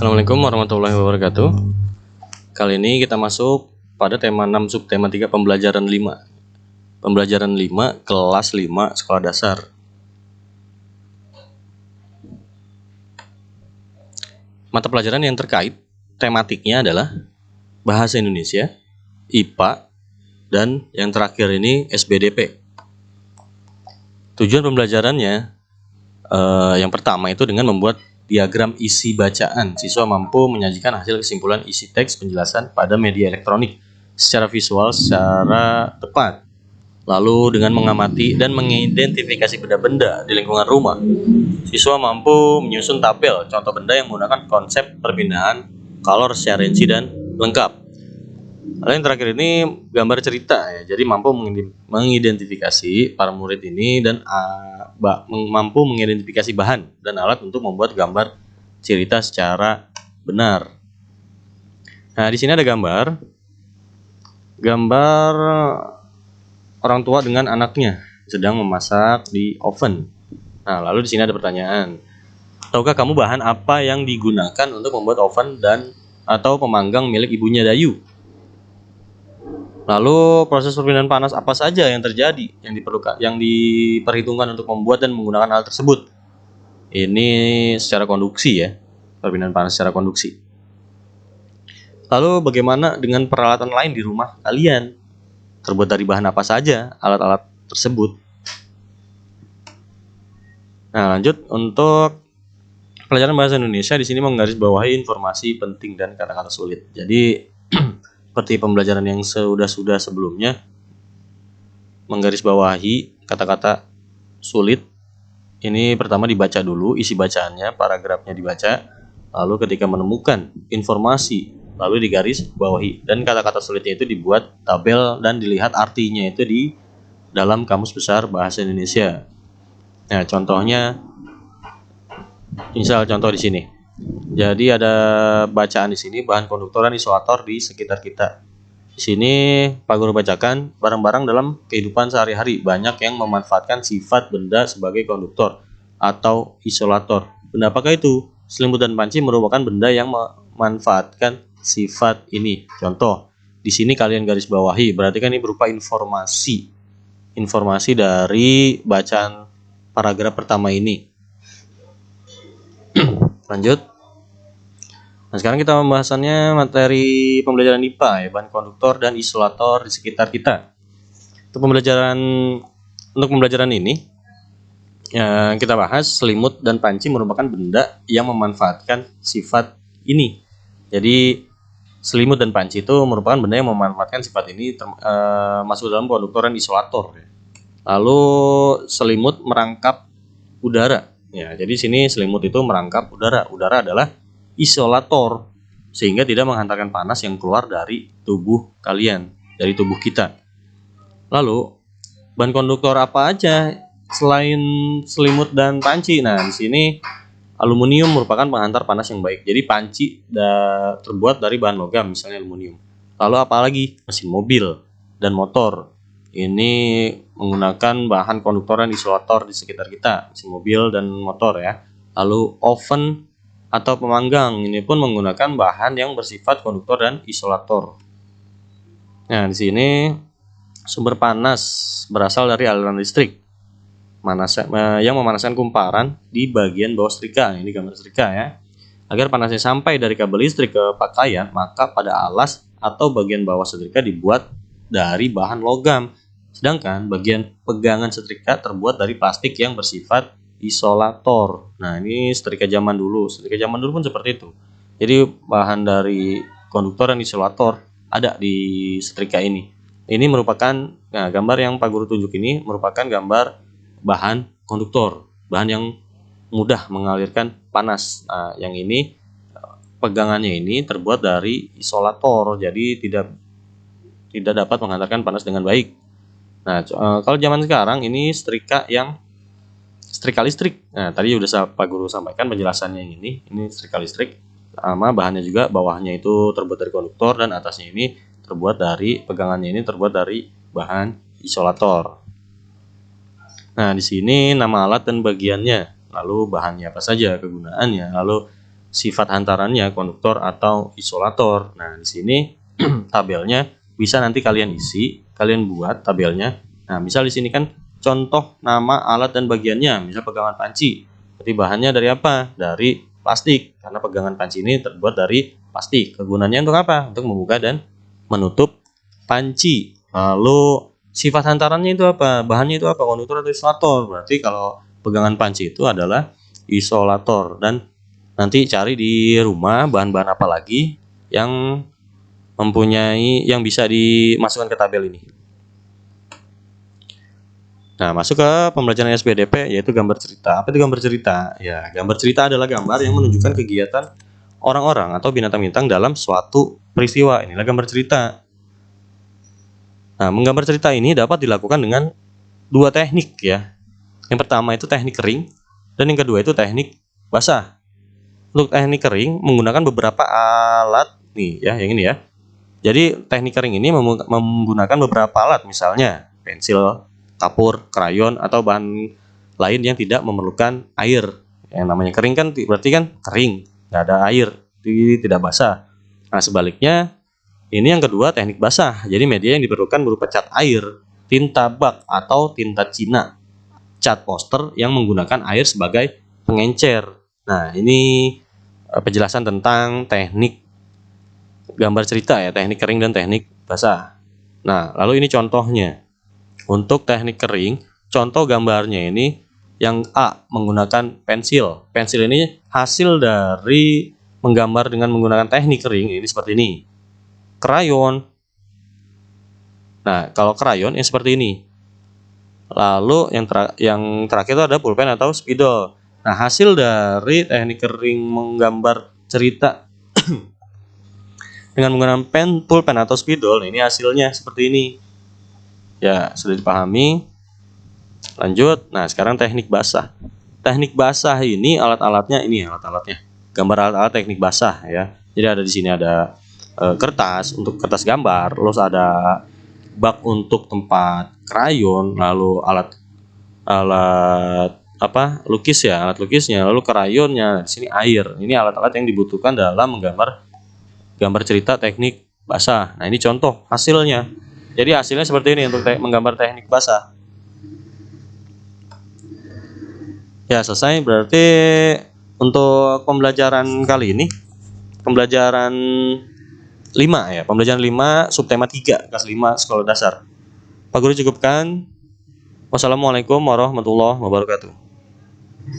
Assalamualaikum warahmatullahi wabarakatuh. Kali ini kita masuk pada tema 6 subtema 3 pembelajaran 5. Pembelajaran 5 kelas 5 sekolah dasar. Mata pelajaran yang terkait tematiknya adalah Bahasa Indonesia, IPA, dan yang terakhir ini SBDP. Tujuan pembelajarannya yang pertama itu dengan membuat diagram isi bacaan. Siswa mampu menyajikan hasil kesimpulan isi teks penjelasan pada media elektronik secara visual secara tepat. Lalu dengan mengamati dan mengidentifikasi benda-benda di lingkungan rumah, siswa mampu menyusun tabel contoh benda yang menggunakan konsep perpindahan, color sharency, dan lengkap. Lalu yang terakhir ini gambar cerita ya. Jadi mampu mengidentifikasi para murid ini dan mampu mengidentifikasi bahan dan alat untuk membuat gambar cerita secara benar. Nah, di sini ada gambar orang tua dengan anaknya sedang memasak di oven. Nah, lalu di sini ada pertanyaan. Tahukah kamu bahan apa yang digunakan untuk membuat oven dan atau pemanggang milik ibunya Dayu? Lalu proses perpindahan panas apa saja yang terjadi, yang diperhitungkan untuk membuat dan menggunakan hal tersebut? Ini secara konduksi ya, perpindahan panas secara konduksi. Lalu bagaimana dengan peralatan lain di rumah kalian? Terbuat dari bahan apa saja alat-alat tersebut? Nah, lanjut untuk pelajaran bahasa Indonesia di sini menggarisbawahi informasi penting dan kata-kata sulit. Jadi seperti pembelajaran yang sudah sebelumnya, menggarisbawahi kata-kata sulit. Ini pertama dibaca dulu isi bacaannya, paragrafnya dibaca, lalu ketika menemukan informasi lalu digaris bawahi, dan kata-kata sulitnya itu dibuat tabel dan dilihat artinya itu di dalam Kamus Besar Bahasa Indonesia. Nah, contohnya, misal contoh di sini. Jadi ada bacaan di sini, bahan konduktor dan isolator di sekitar kita. Di sini Pak Guru bacakan, barang-barang dalam kehidupan sehari-hari banyak yang memanfaatkan sifat benda sebagai konduktor atau isolator. Benda apakah itu? Selimut dan panci merupakan benda yang memanfaatkan sifat ini. Contoh, di sini kalian garis bawahi, berarti kan ini berupa informasi dari bacaan paragraf pertama ini. Lanjut. Nah, sekarang kita pembahasannya materi pembelajaran IPA ya, bahan konduktor dan isolator di sekitar kita. Untuk pembelajaran ini ya, kita bahas selimut dan panci merupakan benda yang memanfaatkan sifat ini. Jadi selimut dan panci itu merupakan benda yang memanfaatkan sifat ini, masuk dalam konduktor dan isolator. Lalu selimut merangkap udara. Ya, jadi sini selimut itu merangkap udara. Udara adalah isolator sehingga tidak menghantarkan panas yang keluar dari tubuh kalian, dari tubuh kita. Lalu bahan konduktor apa aja selain selimut dan panci? Nah, di sini aluminium merupakan penghantar panas yang baik. Jadi panci terbuat dari bahan logam, misalnya aluminium. Lalu apalagi? Mesin mobil dan motor. Ini menggunakan bahan konduktor dan isolator di sekitar kita, mesin mobil dan motor ya. Lalu oven atau pemanggang ini pun menggunakan bahan yang bersifat konduktor dan isolator. Nah, di sini sumber panas berasal dari aliran listrik yang memanaskan kumparan di bagian bawah setrika. Ini gambar setrika ya. Agar panasnya sampai dari kabel listrik ke pakaian, maka pada alas atau bagian bawah setrika dibuat dari bahan logam. Sedangkan bagian pegangan setrika terbuat dari plastik yang bersifat isolator. Nah, ini setrika zaman dulu. Setrika zaman dulu pun seperti itu. Jadi bahan dari konduktor dan isolator ada di setrika ini. Ini merupakan gambar yang Pak Guru tunjuk ini merupakan gambar bahan konduktor, bahan yang mudah mengalirkan panas. Nah, yang ini pegangannya ini terbuat dari isolator, jadi tidak dapat menghantarkan panas dengan baik. Nah, kalau zaman sekarang ini setrika listrik. Nah, tadi sudah Pak Guru sampaikan penjelasannya ini setrika listrik. Sama bahannya juga, bawahnya itu terbuat dari konduktor dan atasnya ini pegangannya ini terbuat dari bahan isolator. Nah, di sini nama alat dan bagiannya, lalu bahannya apa saja, kegunaannya, lalu sifat hantarannya, konduktor atau isolator. Nah, di sini tabelnya bisa nanti kalian isi, kalian buat tabelnya. Nah, misal di sini kan contoh nama alat dan bagiannya, misal pegangan panci. Berarti bahannya dari apa? Dari plastik, karena pegangan panci ini terbuat dari plastik. Kegunaannya untuk apa? Untuk membuka dan menutup panci. Lalu sifat hantarannya itu apa? Bahannya itu apa? Konduktor atau isolator? Berarti kalau pegangan panci itu adalah isolator. Dan nanti cari di rumah bahan-bahan apa lagi yang mempunyai yang bisa dimasukkan ke tabel ini. Nah, masuk ke pembelajaran SPDP yaitu gambar cerita. Apa itu gambar cerita? Ya, gambar cerita adalah gambar yang menunjukkan kegiatan orang-orang atau binatang-binatang dalam suatu peristiwa. Inilah gambar cerita. Nah, menggambar cerita ini dapat dilakukan dengan dua teknik ya. Yang pertama itu teknik kering dan yang kedua itu teknik basah. Untuk teknik kering menggunakan beberapa alat nih ya, yang ini ya. Jadi teknik kering ini menggunakan beberapa alat, misalnya pensil, kapur, krayon, atau bahan lain yang tidak memerlukan air. Yang namanya kering kan berarti kan kering, nggak ada air, tidak basah. Nah, sebaliknya ini yang kedua teknik basah. Jadi media yang diperlukan berupa cat air, tinta bak atau tinta Cina, cat poster yang menggunakan air sebagai pengencer. Nah, ini penjelasan tentang teknik gambar cerita ya, teknik kering dan teknik basah. Nah, lalu ini contohnya. Untuk teknik kering, contoh gambarnya ini yang A menggunakan pensil. Pensil ini hasil dari menggambar dengan menggunakan teknik kering ini seperti ini. Krayon. Nah, kalau krayon yang seperti ini. Lalu yang terakhir itu ada pulpen atau spidol. Nah, hasil dari teknik kering menggambar cerita dengan menggunakan pulpen atau spidol, ini hasilnya seperti ini. Ya, sudah dipahami. Lanjut. Nah, sekarang teknik basah. Teknik basah ini alat-alatnya ini alat-alatnya. Gambar alat-alat teknik basah ya. Jadi ada di sini ada kertas untuk kertas gambar, terus ada bak untuk tempat krayon, lalu alat lukis ya, alat lukisnya, lalu krayonnya. Di sini air. Ini alat-alat yang dibutuhkan dalam menggambar gambar cerita teknik basah. Nah, ini contoh hasilnya. Jadi hasilnya seperti ini untuk menggambar teknik basah. Ya, selesai. Berarti untuk pembelajaran kali ini, pembelajaran 5 ya, pembelajaran 5 subtema 3 kelas 5 sekolah dasar. Pak Guru cukupkan. Wassalamualaikum warahmatullahi wabarakatuh.